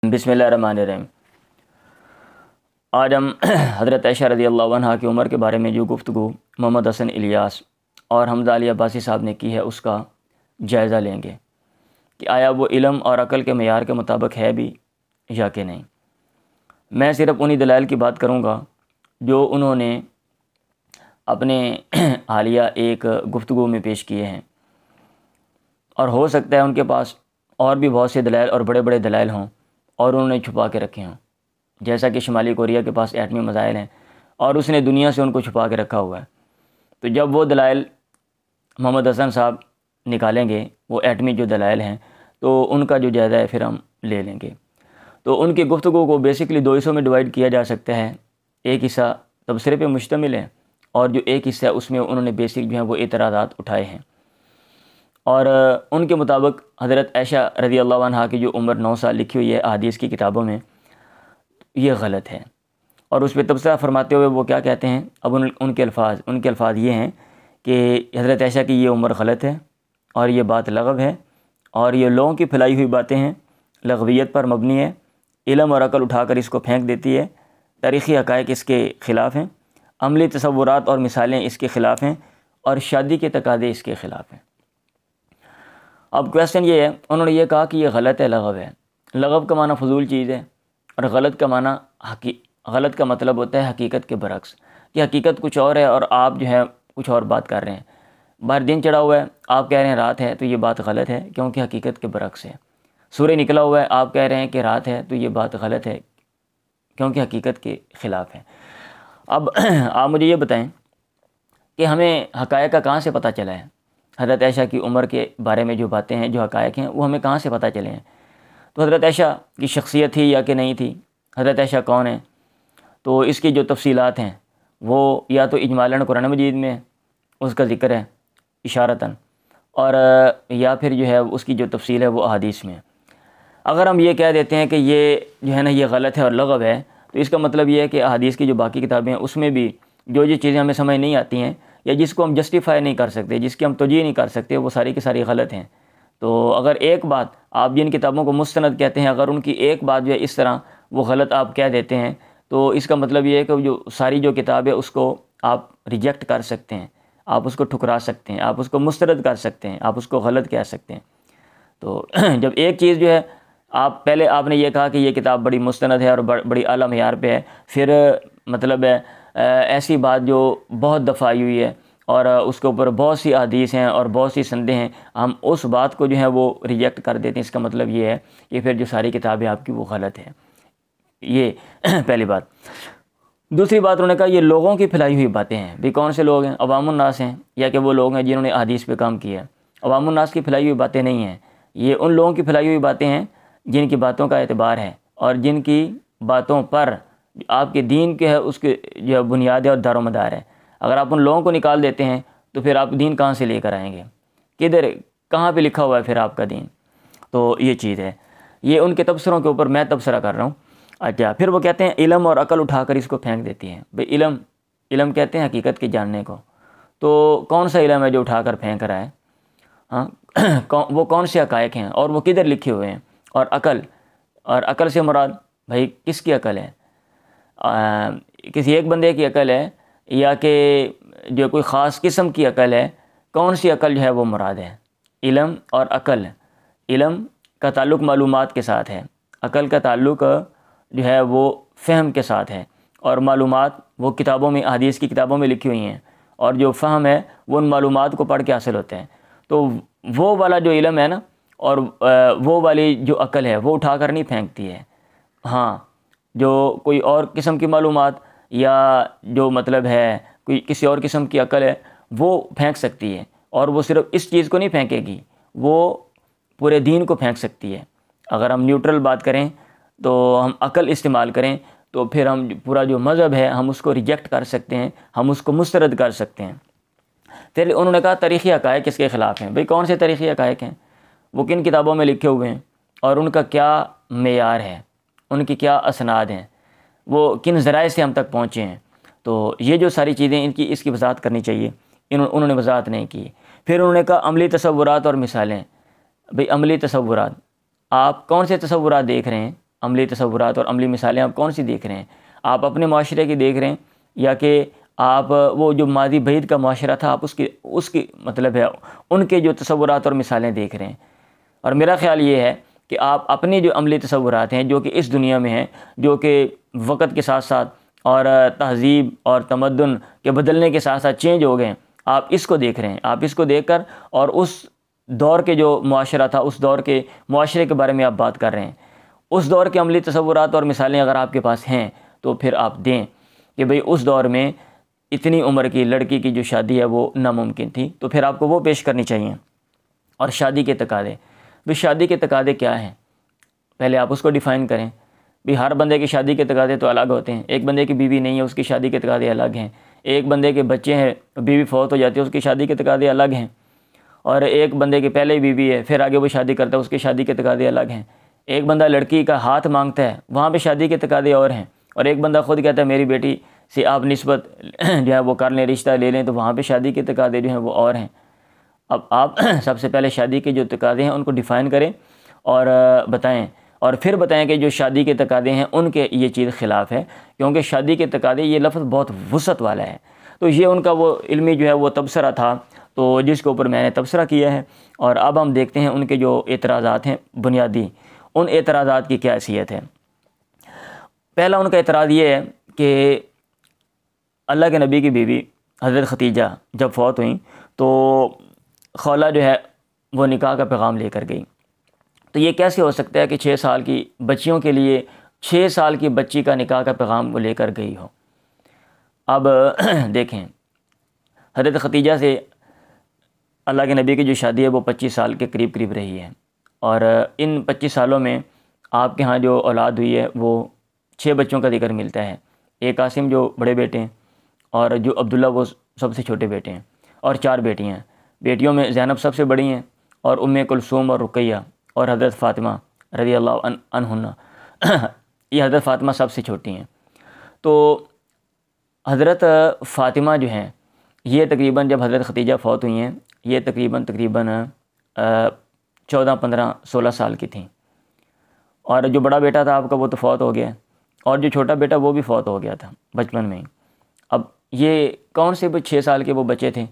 بسم اللہ الرحمن الرحیم۔ آج ہم حضرت عائشہ رضی اللہ عنہا کی عمر کے بارے میں جو گفتگو محمد حسن الیاس اور حمزہ علی عباسی صاحب نے کی ہے اس کا جائزہ لیں گے کہ آیا وہ علم اور عقل کے معیار کے مطابق ہے بھی یا کہ نہیں۔ میں صرف انہی دلائل کی بات کروں گا جو انہوں نے اپنے حالیہ ایک گفتگو میں پیش کیے ہیں، اور ہو سکتا ہے ان کے پاس اور بھی بہت سے دلائل اور بڑے بڑے دلائل ہوں اور انہوں نے چھپا کے رکھے ہوں، جیسا کہ شمالی کوریا کے پاس ایٹمی میزائل ہیں اور اس نے دنیا سے ان کو چھپا کے رکھا ہوا ہے۔ تو جب وہ دلائل محمد حسن صاحب نکالیں گے، وہ ایٹمی جو دلائل ہیں، تو ان کا جو جائزہ ہے پھر ہم لے لیں گے۔ تو ان کی گفتگو کو بیسکلی دو حصوں میں ڈیوائڈ کیا جا سکتا ہے۔ ایک حصہ تبصرے پہ مشتمل ہے اور جو ایک حصہ ہے اس میں انہوں نے بیسک جو ہیں وہ اعتراضات اٹھائے ہیں، اور ان کے مطابق حضرت عائشہ رضی اللہ عنہا کی جو عمر 9 سال لکھی ہوئی ہے احادیث کی کتابوں میں، یہ غلط ہے۔ اور اس پہ تبصرہ فرماتے ہوئے وہ کیا کہتے ہیں، اب ان کے الفاظ یہ ہیں کہ حضرت عائشہ کی یہ عمر غلط ہے اور یہ بات لغو ہے، اور یہ لوگوں کی پھیلائی ہوئی باتیں ہیں، لغویت پر مبنی ہے، علم اور عقل اٹھا کر اس کو پھینک دیتی ہے، تاریخی حقائق اس کے خلاف ہیں، عملی تصورات اور مثالیں اس کے خلاف ہیں، اور شادی کے تقاضے اس کے خلاف ہیں۔ اب کویسچن یہ ہے، انہوں نے یہ کہا کہ یہ غلط ہے، لغو ہے۔ لغو کا معنی فضول چیز ہے، اور غلط کا معنی غلط کا مطلب ہوتا ہے حقیقت کے برعکس، کہ حقیقت کچھ اور ہے اور آپ جو ہے کچھ اور بات کر رہے ہیں۔ باہر دن چڑھا ہوا ہے، آپ کہہ رہے ہیں رات ہے، تو یہ بات غلط ہے کیونکہ حقیقت کے برعکس ہے۔ سورج نکلا ہوا ہے، آپ کہہ رہے ہیں کہ رات ہے، تو یہ بات غلط ہے کیونکہ حقیقت کے خلاف ہے۔ اب آپ مجھے یہ بتائیں کہ ہمیں حقائق کا کہاں سے پتہ چلا ہے؟ حضرت عائشہ کی عمر کے بارے میں جو باتیں ہیں، جو حقائق ہیں، وہ ہمیں کہاں سے پتہ چلے ہیں؟ تو حضرت عائشہ کی شخصیت تھی یا کہ نہیں تھی؟ حضرت عائشہ کون ہے؟ تو اس کی جو تفصیلات ہیں وہ یا تو اجمالاً قرآن مجید میں اس کا ذکر ہے اشارتاً، اور یا پھر جو ہے اس کی جو تفصیل ہے وہ احادیث میں۔ اگر ہم یہ کہہ دیتے ہیں کہ یہ جو ہے نا یہ غلط ہے اور لغو ہے، تو اس کا مطلب یہ ہے کہ احادیث کی جو باقی کتابیں ہیں اس میں بھی جو چیزیں ہمیں سمجھ نہیں آتی ہیں یا جس کو ہم جسٹیفائی نہیں کر سکتے، جس کی ہم توجیہ نہیں کر سکتے، وہ ساری کی ساری غلط ہیں۔ تو اگر ایک بات آپ جن کتابوں کو مستند کہتے ہیں، اگر ان کی ایک بات جو ہے اس طرح وہ غلط آپ کہہ دیتے ہیں، تو اس کا مطلب یہ ہے کہ جو ساری جو کتاب ہے اس کو آپ ریجیکٹ کر سکتے ہیں، آپ اس کو ٹھکرا سکتے ہیں، آپ اس کو مسترد کر سکتے ہیں، آپ اس کو غلط کہہ سکتے ہیں۔ تو جب ایک چیز جو ہے پہلے آپ نے یہ کہا کہ یہ کتاب بڑی مستند ہے اور بڑی اعلیٰ معیار پہ ہے، پھر مطلب ہے ایسی بات جو بہت دفعہ آئی ہوئی ہے اور اس کے اوپر بہت سی احادیث ہیں اور بہت سی سندیں ہیں، ہم اس بات کو جو ہے وہ ریجیکٹ کر دیتے ہیں، اس کا مطلب یہ ہے کہ پھر جو ساری کتابیں آپ کی وہ غلط ہیں۔ یہ پہلی بات۔ دوسری بات انہوں نے کہا یہ لوگوں کی پھیلائی ہوئی باتیں ہیں۔ بھی کون سے لوگ ہیں؟ عوام الناس ہیں، یا کہ وہ لوگ ہیں جنہوں نے احادیث پہ کام کیا ہے۔ عوام الناس کی پھیلائی ہوئی باتیں نہیں ہیں، یہ ان لوگوں کی پھیلائی ہوئی باتیں ہیں جن کی باتوں کا اعتبار ہے اور جن کی باتوں پر آپ کے دین کے ہے اس کے جو بنیاد اور دار و مدار ہے۔ اگر آپ ان لوگوں کو نکال دیتے ہیں تو پھر آپ دین کہاں سے لے کر آئیں گے؟ کدھر کہاں پہ لکھا ہوا ہے پھر آپ کا دین؟ تو یہ چیز ہے، یہ ان کے تبصروں کے اوپر میں تبصرہ کر رہا ہوں۔ اچھا، پھر وہ کہتے ہیں علم اور عقل اٹھا کر اس کو پھینک دیتی ہیں۔ بھئی علم کہتے ہیں حقیقت کے جاننے کو، تو کون سا علم ہے جو اٹھا کر پھینک رہا ہے؟ ہاں وہ کون سے حقائق ہیں اور وہ کدھر لکھے ہوئے ہیں؟ اور عقل سے مراد بھائی کس کی عقل ہے؟ کسی ایک بندے کی عقل ہے یا کہ جو کوئی خاص قسم کی عقل ہے؟ کون سی عقل جو ہے وہ مراد ہے؟ علم اور عقل، علم کا تعلق معلومات کے ساتھ ہے، عقل کا تعلق جو ہے وہ فہم کے ساتھ ہے، اور معلومات وہ کتابوں میں احادیث کی کتابوں میں لکھی ہوئی ہیں، اور جو فہم ہے وہ ان معلومات کو پڑھ کے حاصل ہوتے ہیں۔ تو وہ والا جو علم ہے نا اور وہ والی جو عقل ہے وہ اٹھا کر نہیں پھینکتی ہے۔ ہاں جو کوئی اور قسم کی معلومات یا جو مطلب ہے کوئی کسی اور قسم کی عقل ہے وہ پھینک سکتی ہے، اور وہ صرف اس چیز کو نہیں پھینکے گی، وہ پورے دین کو پھینک سکتی ہے۔ اگر ہم نیوٹرل بات کریں تو ہم عقل استعمال کریں تو پھر ہم پورا جو مذہب ہے ہم اس کو ریجیکٹ کر سکتے ہیں، ہم اس کو مسترد کر سکتے ہیں۔ پھر انہوں نے کہا تاریخی حقائق اس کے خلاف ہیں۔ بھئی کون سے تاریخی حقائق ہیں؟ وہ کن کتابوں میں لکھے ہوئے ہیں اور ان کا کیا معیار ہے، ان کی کیا اسناد ہیں، وہ کن ذرائع سے ہم تک پہنچے ہیں؟ تو یہ جو ساری چیزیں اس کی وضاحت کرنی چاہیے، انہوں نے وضاحت نہیں کی۔ پھر انہوں نے کہا عملی تصورات اور مثالیں۔ بھئی عملی تصورات، آپ کون سے تصورات دیکھ رہے ہیں؟ عملی تصورات اور عملی مثالیں آپ کون سی دیکھ رہے ہیں؟ آپ اپنے معاشرے کی دیکھ رہے ہیں یا کہ آپ وہ جو ماضی بعید کا معاشرہ تھا آپ اس کی مطلب ہے ان کے جو تصورات اور مثالیں دیکھ رہے ہیں؟ اور میرا خیال یہ ہے کہ آپ اپنی جو عملی تصورات ہیں جو کہ اس دنیا میں ہیں، جو کہ وقت کے ساتھ ساتھ اور تہذیب اور تمدن کے بدلنے کے ساتھ ساتھ چینج ہو گئے ہیں، آپ اس کو دیکھ رہے ہیں۔ آپ اس کو دیکھ کر اور اس دور کے جو معاشرہ تھا اس دور کے معاشرے کے بارے میں آپ بات کر رہے ہیں۔ اس دور کے عملی تصورات اور مثالیں اگر آپ کے پاس ہیں تو پھر آپ دیں کہ بھئی اس دور میں اتنی عمر کی لڑکی کی جو شادی ہے وہ ناممکن تھی، تو پھر آپ کو وہ پیش کرنی چاہیے۔ اور شادی کے تقاضے، بھی شادی کے تقاضے کیا ہیں؟ پہلے آپ اس کو ڈیفائن کریں۔ بھی ہر بندے کی شادی کے تقاضے تو الگ ہوتے ہیں۔ ایک بندے کی بیوی نہیں ہے، اس کی شادی کے تقاضے الگ ہیں۔ ایک بندے کے بچے ہیں، بیوی فوت ہو جاتی ہے، اس کی شادی کے تقاضے الگ ہیں۔ اور ایک بندے کی پہلے ہی بیوی ہے، پھر آگے وہ شادی کرتا ہے، اس کی شادی کے تقاضے الگ ہیں۔ ایک بندہ لڑکی کا ہاتھ مانگتا ہے، وہاں پہ شادی کے تقاضے اور ہیں۔ اور ایک بندہ خود کہتا ہے میری بیٹی سے آپ نسبت جو ہے وہ کر لیں، رشتہ لے لیں، تو وہاں پہ شادی کے تقاضے جو ہیں وہ اور ہیں۔ اب آپ سب سے پہلے شادی کے جو تقاضے ہیں ان کو ڈیفائن کریں اور بتائیں، اور پھر بتائیں کہ جو شادی کے تقاضے ہیں ان کے یہ چیز خلاف ہے، کیونکہ شادی کے تقاضے یہ لفظ بہت وسعت والا ہے۔ تو یہ ان کا وہ علمی جو ہے وہ تبصرہ تھا، تو جس کے اوپر میں نے تبصرہ کیا ہے، اور اب ہم دیکھتے ہیں ان کے جو اعتراضات ہیں بنیادی، ان اعتراضات کی کیا حیثیت ہے۔ پہلا ان کا اعتراض یہ ہے کہ اللہ کے نبی کی بیوی حضرت ختیجہ جب فوت ہوئیں تو خولہ جو ہے وہ نکاح کا پیغام لے کر گئی۔ تو یہ کیسے ہو سکتا ہے کہ 6 سال کی بچیوں کے لیے 6 سال کی بچی کا نکاح کا پیغام وہ لے کر گئی ہو؟ اب دیکھیں، حضرت ختیجہ سے اللہ کے نبی کی جو شادی ہے وہ 25 سال کے قریب قریب رہی ہے، اور ان 25 سالوں میں آپ کے ہاں جو اولاد ہوئی ہے وہ 6 بچوں کا ذکر ملتا ہے۔ ایک قاسم جو بڑے بیٹے ہیں، اور جو عبداللہ وہ سب سے چھوٹے بیٹے ہیں، اور 4 بیٹیاں ہیں۔ بیٹیوں میں زینب سب سے بڑی ہیں، اور ام کلثوم اور رقیہ اور حضرت فاطمہ رضی اللہ عنہن، یہ حضرت فاطمہ سب سے چھوٹی ہیں۔ تو حضرت فاطمہ جو ہیں یہ تقریباً جب حضرت ختیجہ فوت ہوئی ہیں یہ تقریباً 14 15 16 سال کی تھیں، اور جو بڑا بیٹا تھا آپ کا وہ تو فوت ہو گیا، اور جو چھوٹا بیٹا وہ بھی فوت ہو گیا تھا بچپن میں ہی۔ اب یہ کون سے 6 سال کے وہ بچے تھے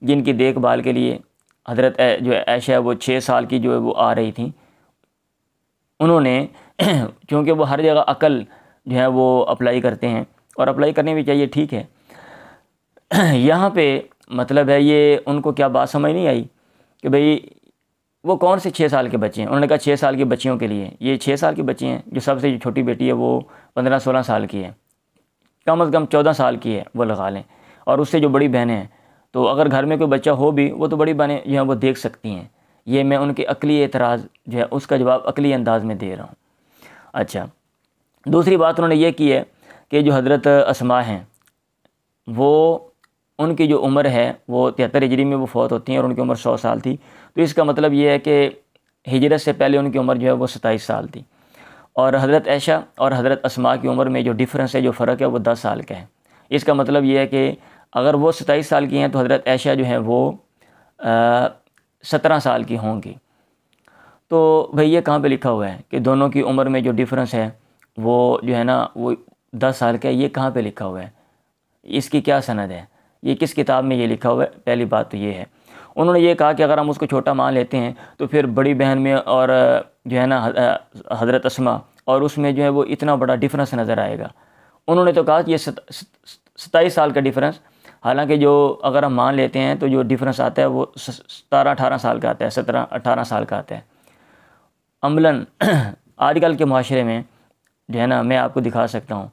جن کی دیکھ بھال کے لیے حضرت جو عائشہ وہ 6 سال کی جو ہے وہ آ رہی تھیں؟ انہوں نے چونکہ وہ ہر جگہ عقل جو ہے وہ اپلائی کرتے ہیں، اور اپلائی کرنی بھی چاہیے، ٹھیک ہے، یہاں پہ مطلب ہے یہ ان کو کیا بات سمجھ نہیں آئی کہ بھئی وہ کون سے 6 سال کے بچے ہیں؟ انہوں نے کہا 6 سال کی بچیوں کے لیے، یہ 6 سال کی بچی ہیں، جو سب سے چھوٹی بیٹی ہے وہ 15 16 سال کی ہے، کم از کم 14 سال کی ہے وہ لگا لیں، اور اس سے جو بڑی بہنیں ہیں، تو اگر گھر میں کوئی بچہ ہو بھی وہ تو بڑی بہنیں جو ہیں وہ دیکھ سکتی ہیں۔ یہ میں ان کے عقلی اعتراض جو ہے اس کا جواب عقلی انداز میں دے رہا ہوں۔ اچھا، دوسری بات انہوں نے یہ کی ہے کہ جو حضرت اسماء ہیں وہ ان کی جو عمر ہے وہ 73 ہجری میں وہ فوت ہوتی ہیں، اور ان کی عمر 100 سال تھی، تو اس کا مطلب یہ ہے کہ ہجرت سے پہلے ان کی عمر جو ہے وہ 27 سال تھی، اور حضرت عائشہ اور حضرت اسماء کی عمر میں جو ڈفرینس ہے، جو فرق ہے، وہ 10 سال کا ہے۔ اس کا مطلب یہ ہے کہ اگر وہ 27 سال کی ہیں تو حضرت عائشہ جو ہیں وہ 17 سال کی ہوں گی۔ تو بھئی یہ کہاں پہ لکھا ہوا ہے کہ دونوں کی عمر میں جو ڈفرینس ہے وہ جو ہے نا وہ 10 سال کا ہے؟ یہ کہاں پہ لکھا ہوا ہے؟ اس کی کیا سند ہے؟ یہ کس کتاب میں یہ لکھا ہوا ہے؟ پہلی بات تو یہ ہے۔ انہوں نے یہ کہا کہ اگر ہم اس کو چھوٹا مان لیتے ہیں تو پھر بڑی بہن میں اور جو ہے نا حضرت اسماء اور اس میں جو ہے وہ اتنا بڑا ڈفرینس نظر آئے گا۔ انہوں نے تو کہا کہ یہ 27 سال کا ڈفرینس، حالانکہ جو اگر ہم مان لیتے ہیں تو جو ڈفرینس آتا ہے وہ 17 18 سال کا آتا ہے، 17 18 سال کا آتا ہے۔ عملاً آج کل کے معاشرے میں جو ہے نا میں آپ کو دکھا سکتا ہوں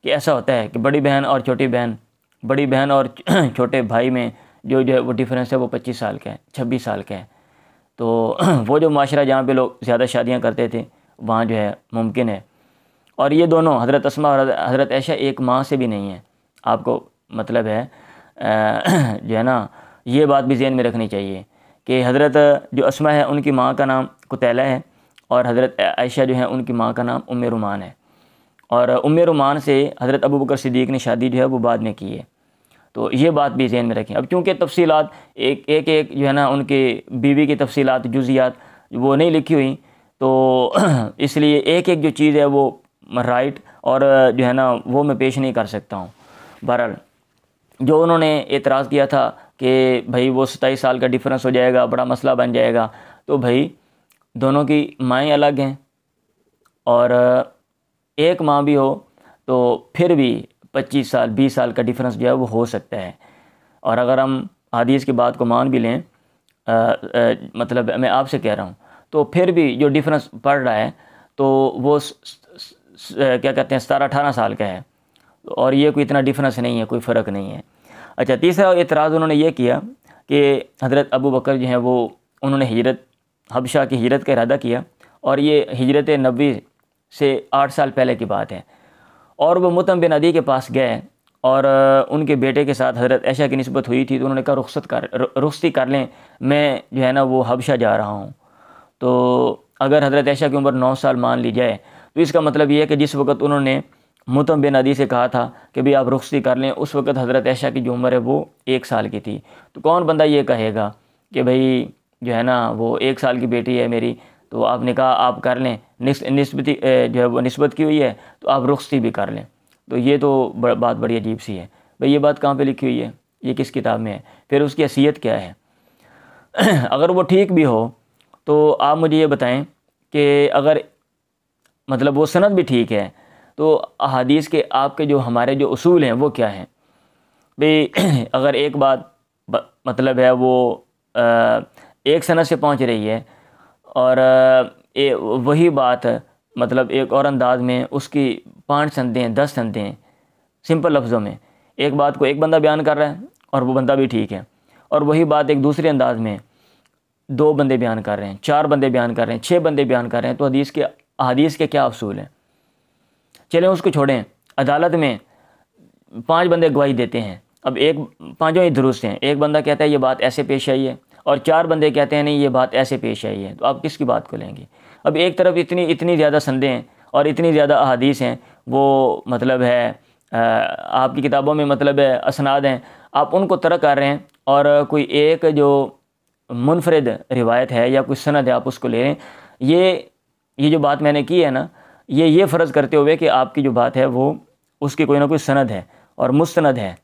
کہ ایسا ہوتا ہے کہ بڑی بہن اور چھوٹی بہن، بڑی بہن اور چھوٹے بھائی میں جو ہے وہ ڈفرینس ہے وہ 25 سال کا ہے، 26 سال کا ہے۔ تو وہ جو معاشرہ جہاں پہ لوگ زیادہ شادیاں کرتے تھے وہاں جو ہے ممکن ہے۔ اور یہ دونوں حضرت اسماء اور حضرت عائشہ ایک ماں سے بھی نہیں ہیں، آپ کو مطلب ہے جو ہے نا یہ بات بھی ذہن میں رکھنی چاہیے کہ حضرت جو اسماء ہے ان کی ماں کا نام قتیلہ ہے، اور حضرت عائشہ جو ہے ان کی ماں کا نام ام رومان ہے، اور ام رومان سے حضرت ابوبکر صدیق نے شادی جو ہے وہ بعد میں کی ہے۔ تو یہ بات بھی ذہن میں رکھیں۔ اب چونکہ تفصیلات ایک جو ہے نا ان کے بیوی کی تفصیلات جزیات وہ نہیں لکھی ہوئی، تو اس لیے ایک ایک جو چیز ہے وہ رائٹ اور جو ہے نا وہ میں پیش نہیں کر سکتا ہوں۔ بہرحال جو انہوں نے اعتراض کیا تھا کہ بھائی وہ 27 سال کا ڈیفرنس ہو جائے گا، بڑا مسئلہ بن جائے گا، تو بھائی دونوں کی مائیں الگ ہیں، اور ایک ماں بھی ہو تو پھر بھی 25 سال 20 سال کا ڈیفرنس جو ہے وہ ہو سکتا ہے۔ اور اگر ہم حدیث کی بات کو مان بھی لیں، مطلب میں آپ سے کہہ رہا ہوں، تو پھر بھی جو ڈیفرنس پڑ رہا ہے تو وہ کیا کہتے ہیں 17-18 سال کا ہے، اور یہ کوئی اتنا ڈیفرنس نہیں ہے، کوئی فرق نہیں ہے۔ اچھا، تیسرا اعتراض انہوں نے یہ کیا کہ حضرت ابو بکر جو ہیں وہ انہوں نے حبشہ کی ہجرت کا ارادہ کیا، اور یہ ہجرت نبوی سے 8 سال پہلے کی بات ہے، اور وہ مطعم بن عدی کے پاس گئے، اور ان کے بیٹے کے ساتھ حضرت عائشہ کی نسبت ہوئی تھی، تو انہوں نے کہا رخصتی کر لیں، میں جو ہے نا وہ حبشہ جا رہا ہوں۔ تو اگر حضرت عائشہ کی عمر 9 سال مان لی جائے تو اس کا مطلب یہ ہے کہ جس وقت انہوں نے مطعم بن عدی سے کہا تھا کہ بھی آپ رخصتی کر لیں، اس وقت حضرت عائشہ کی جو عمر ہے وہ 1 سال کی تھی۔ تو کون بندہ یہ کہے گا کہ بھئی جو ہے نا وہ 1 سال کی بیٹی ہے میری، تو آپ نے کہا آپ کر لیں، نسبتی جو ہے وہ نسبت کی ہوئی ہے تو آپ رخصتی بھی کر لیں۔ تو یہ تو بات بڑی عجیب سی ہے۔ بھئی یہ بات کہاں پہ لکھی ہوئی ہے؟ یہ کس کتاب میں ہے؟ پھر اس کی حیثیت کیا ہے؟ اگر وہ ٹھیک بھی ہو تو آپ مجھے یہ بتائیں کہ اگر مطلب وہ سند بھی ٹھیک ہے تو احادیث کے آپ کے جو ہمارے جو اصول ہیں وہ کیا ہیں؟ بھئی اگر ایک بات مطلب ہے وہ ایک سند سے پہنچ رہی ہے، اور وہی بات مطلب ایک اور انداز میں اس کی 5 سندیں 10 سندیں سمپل لفظوں میں ایک بات کو ایک بندہ بیان کر رہا ہے اور وہ بندہ بھی ٹھیک ہے، اور وہی بات ایک دوسرے انداز میں 2 بندے بیان کر رہے ہیں، 4 بندے بیان کر رہے ہیں، 6 بندے بیان کر رہے ہیں، تو حدیث کے کیا اصول ہیں؟ چلیں اس کو چھوڑیں، عدالت میں 5 بندے گواہی دیتے ہیں، اب پانچوں ہی درست ہیں، ایک بندہ کہتا ہے یہ بات ایسے پیش آئی ہے، اور 4 بندے کہتے ہیں نہیں یہ بات ایسے پیش آئی ہے، تو آپ کس کی بات کو لیں گے؟ اب ایک طرف اتنی زیادہ سندیں ہیں اور اتنی زیادہ احادیث ہیں، وہ مطلب ہے آپ کی کتابوں میں مطلب ہے اسناد ہیں، آپ ان کو ترک کر رہے ہیں، اور کوئی ایک جو منفرد روایت ہے یا کوئی سند ہے آپ اس کو لے رہے ہیں۔ یہ جو بات میں نے کی ہے نا، یہ فرض کرتے ہوئے کہ آپ کی جو بات ہے وہ اس کی کوئی نہ کوئی سند ہے اور مستند ہے۔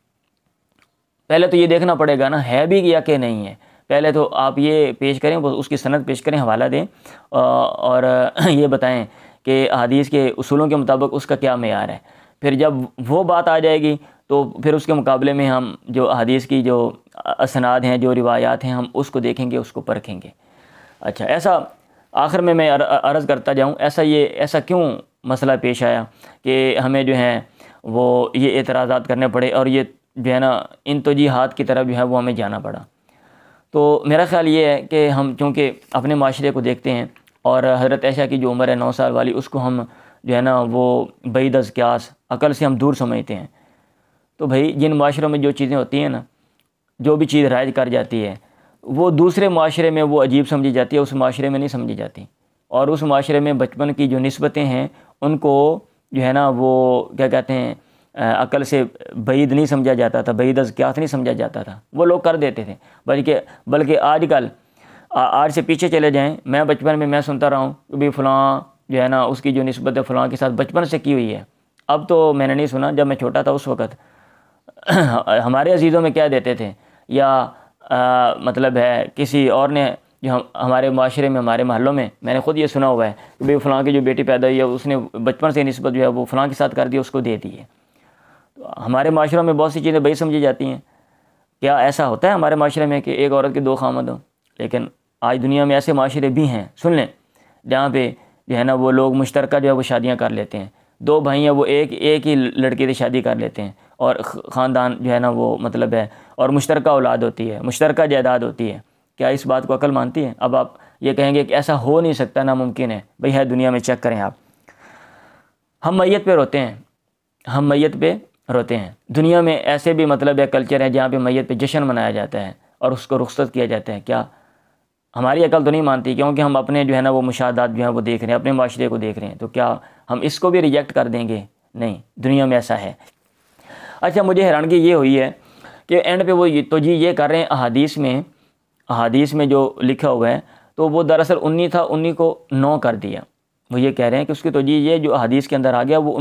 پہلے تو یہ دیکھنا پڑے گا نا ہے بھی یا کہ نہیں ہے، پہلے تو آپ یہ پیش کریں، اس کی سند پیش کریں، حوالہ دیں، اور یہ بتائیں کہ احادیث کے اصولوں کے مطابق اس کا کیا معیار ہے۔ پھر جب وہ بات آ جائے گی تو پھر اس کے مقابلے میں ہم جو احادیث کی جو اسناد ہیں، جو روایات ہیں، ہم اس کو دیکھیں گے، اس کو پرکھیں گے۔ اچھا، ایسا آخر میں عرض کرتا جاؤں، ایسا کیوں مسئلہ پیش آیا کہ ہمیں جو ہے وہ یہ اعتراضات کرنے پڑے، اور یہ جو ہے نا ان توجیہات کی طرف جو ہے وہ ہمیں جانا پڑا؟ تو میرا خیال یہ ہے کہ ہم چونکہ اپنے معاشرے کو دیکھتے ہیں، اور حضرت عائشہ کی جو عمر ہے 9 سال والی، اس کو ہم جو ہے نا وہ بعید از قیاس عقل سے ہم دور سمجھتے ہیں۔ تو بھائی جن معاشروں میں جو چیزیں ہوتی ہیں نا، جو بھی چیز رائج کر جاتی ہے، وہ دوسرے معاشرے میں وہ عجیب سمجھی جاتی ہے، اس معاشرے میں نہیں سمجھی جاتی، اور اس معاشرے میں بچپن کی جو نسبتیں ہیں ان کو جو ہے نا وہ کیا کہتے ہیں عقل سے بعید نہیں سمجھا جاتا تھا، بعید از قیاس نہیں سمجھا جاتا تھا، وہ لوگ کر دیتے تھے۔ بلکہ آج سے پیچھے چلے جائیں، میں بچپن میں سنتا رہا ہوں کہ بھی فلاں جو ہے نا اس کی جو نسبت ہے فلاں کے ساتھ بچپن سے کی ہوئی ہے۔ اب تو میں نے نہیں سنا، جب میں چھوٹا تھا اس وقت ہمارے عزیزوں میں کہہ دیتے تھے، یا مطلب ہے کسی اور نے جو ہمارے معاشرے میں ہمارے محلوں میں میں نے خود یہ سنا ہوا ہے کہ بھئی فلاں کی جو بیٹی پیدا ہوئی ہے اس نے بچپن سے نسبت جو ہے وہ فلاں کے ساتھ کر دی، اس کو دے دی ہے۔ تو ہمارے معاشروں میں بہت سی چیزیں بڑی سمجھی جاتی ہیں۔ کیا ایسا ہوتا ہے ہمارے معاشرے میں کہ ایک عورت کے 2 خامند ہوں؟ لیکن آج دنیا میں ایسے معاشرے بھی ہیں، سن لیں، جہاں پہ جو ہے نا وہ لوگ مشترکہ جو ہے وہ شادیاں کر لیتے ہیں، 2 بھائی ہیں وہ ایک ہی لڑکے سے شادی کر لیتے ہیں، اور خاندان جو ہے نا وہ مطلب ہے، اور مشترکہ اولاد ہوتی ہے، مشترکہ جائیداد ہوتی ہے۔ کیا اس بات کو عقل مانتی ہے؟ اب آپ یہ کہیں گے کہ ایسا ہو نہیں سکتا، ناممکن ہے۔ بھئی ہے دنیا میں، چیک کریں آپ۔ ہم میت پہ روتے ہیں، دنیا میں ایسے بھی مطلب ہے کلچر ہے جہاں پہ میت پہ جشن منایا جاتا ہے اور اس کو رخصت کیا جاتا ہے۔ کیا ہماری عقل تو نہیں مانتی؟ کیونکہ ہم اپنے جو ہے نا وہ مشاہدات جو ہیں وہ دیکھ رہے ہیں، اپنے معاشرے کو دیکھ رہے ہیں، تو کیا ہم اس کو بھی ریجیکٹ کر دیں گے؟ نہیں، دنیا میں ایسا ہے۔ اچھا، مجھے حیرانگی یہ ہوئی ہے کہ اینڈ پہ وہ توجیہ یہ کر رہے ہیں احادیث میں جو لکھا ہوا ہے تو وہ دراصل 19 تھا، 19 کو 9 کر دیا۔ وہ یہ کہہ رہے ہیں کہ اس کی توجہ یہ جو حدیث کے اندر آ گیا وہ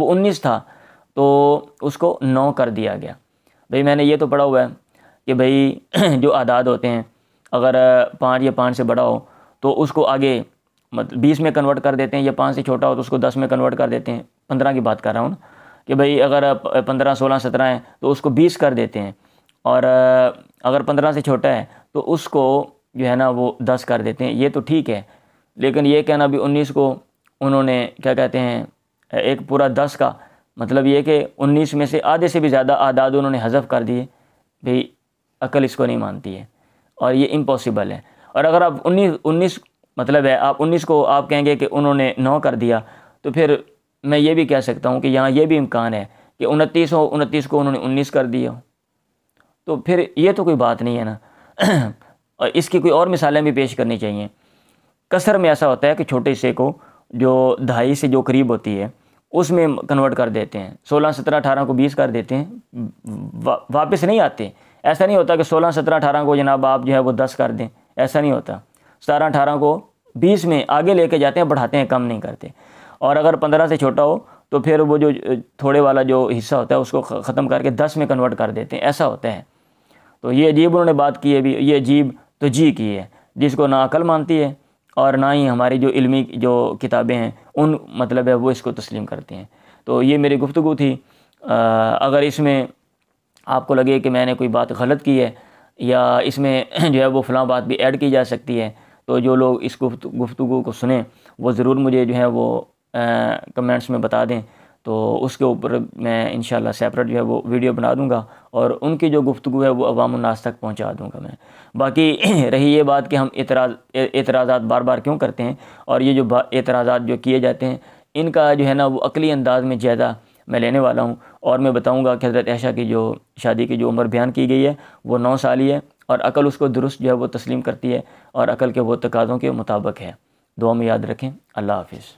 19 تھا تو اس کو 9 کر دیا گیا۔ بھئی میں نے یہ تو پڑھا ہوا ہے کہ بھئی جو اعداد ہوتے ہیں اگر 5 یا 5 سے بڑا ہو تو اس کو آگے 20 میں کنورٹ کر دیتے ہیں، یا 5 سے چھوٹا ہو تو اس کو 10 میں کنورٹ کر دیتے ہیں۔ 15 کی بات کر رہا ہوں کہ بھئی اگر 15، 16، 17 ہیں تو اس کو 20 کر دیتے ہیں، اور اگر 15 سے چھوٹا ہے تو اس کو جو ہے نا وہ 10 کر دیتے ہیں۔ یہ تو ٹھیک ہے، لیکن یہ کہنا بھی 19 کو انہوں نے کیا کہتے ہیں ایک پورا 10 کا مطلب یہ کہ 19 میں سے آدھے سے بھی زیادہ اعداد انہوں نے حذف کر دیے، بھئی عقل اس کو نہیں مانتی ہے اور یہ امپاسبل ہے۔ اور اگر آپ 19 مطلب ہے آپ 19 کو آپ کہیں گے کہ انہوں نے 9 کر دیا، تو پھر میں یہ بھی کہہ سکتا ہوں کہ یہاں یہ بھی امکان ہے کہ 29 ہو، 29 کو انہوں نے 19 کر دیا ہو، تو پھر یہ تو کوئی بات نہیں ہے نا۔ اور اس کی کوئی اور مثالیں بھی پیش کرنی چاہیے۔ کسر میں ایسا ہوتا ہے کہ چھوٹے حصے کو جو دہائی سے جو قریب ہوتی ہے اس میں کنورٹ کر دیتے ہیں، 16، 17، 18 کو 20 کر دیتے ہیں، واپس نہیں آتے۔ ایسا نہیں ہوتا کہ 16، 17، 18 کو جناب آپ جو ہے وہ 10 کر دیں، ایسا نہیں ہوتا۔ 17، 18 کو 20 میں آگے لے کے جاتے ہیں، بڑھاتے ہیں، کم نہیں کرتے۔ اور اگر 15 سے چھوٹا ہو تو پھر وہ جو تھوڑے والا جو حصہ ہوتا ہے اس کو ختم کر کے 10 میں کنورٹ کر دیتے ہیں، ایسا ہوتا ہے۔ تو یہ عجیب انہوں نے بات کی ہے، بھی یہ عجیب توجیہ کی ہے جس کو نہ عقل مانتی ہے اور نہ ہی ہماری جو علمی جو کتابیں ہیں ان مطلب ہے وہ اس کو تسلیم کرتے ہیں۔ تو یہ میری گفتگو تھی۔ اگر اس میں آپ کو لگے کہ میں نے کوئی بات غلط کی ہے یا اس میں جو ہے وہ فلاں بات بھی ایڈ کی جا سکتی ہے، تو جو لوگ اس گفتگو کو سنیں وہ ضرور مجھے جو ہے وہ کمنٹس میں بتا دیں، تو اس کے اوپر میں انشاءاللہ سیپریٹ جو ہے وہ ویڈیو بنا دوں گا اور ان کی جو گفتگو ہے وہ عوام الناس تک پہنچا دوں گا میں۔ باقی رہی یہ بات کہ ہم اعتراضات بار بار کیوں کرتے ہیں، اور یہ جو اعتراضات جو کیے جاتے ہیں ان کا جو ہے نا وہ عقلی انداز میں جائزہ میں لینے والا ہوں، اور میں بتاؤں گا کہ حضرت عائشہ کی جو شادی کی جو عمر بیان کی گئی ہے وہ 9 سال ہی ہے، اور عقل اس کو درست جو ہے وہ تسلیم کرتی ہے اور عقل کے وہ تقاضوں کے مطابق ہے۔ دعا میں یاد رکھیں۔ اللہ حافظ۔